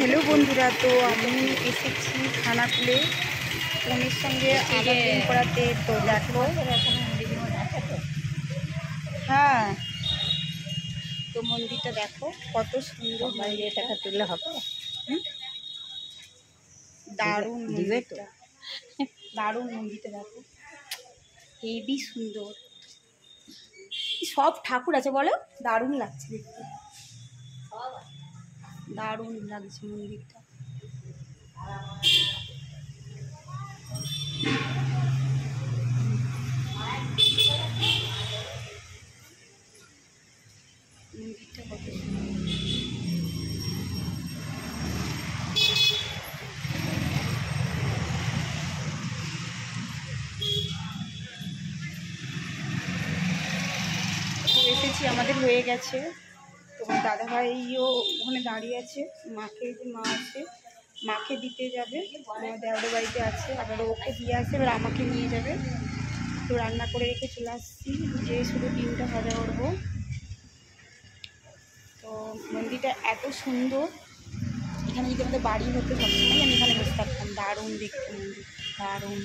Hello বন্ধুরা, তো আমি এসেছি খানাকুলে বোনের সঙ্গে আবার দিন করাতে। তো দেখো, হ্যাঁ, তো মন্দিরটা দেখো কত সুন্দর। টাকা তুললে হবে, দারুণ দিবে তো। মন্দিরটা, দারুণ মন্দিরটা দেখো, হেবি সুন্দর। সব ঠাকুর আছে বলো, দারুণ লাগছে দেখতে, দারুণ লাগছে মন্দিরটা। মন্দিরটা কত সুন্দর। এসেছি, আমাদের হয়ে গেছে। তোমার দাদাভাইও ওখানে দাঁড়িয়ে আছে, মাকে যে মা আছে মাকে দিতে যাবে, আমার দেওয়ার বাড়িতে আছে, আবার ওকে দিয়ে আসে, এবার আমাকে নিয়ে যাবে। তো রান্না করে রেখে চলে আসছি, যে শুধু ডিমটা ভাজা করবো। তো মন্দিরটা এত সুন্দর, এখানে যদি আমাদের বাড়ি হতো সবসময় আমি এখানে বসে থাকতাম। দারুণ দেখতে মন্দির, দারুণ।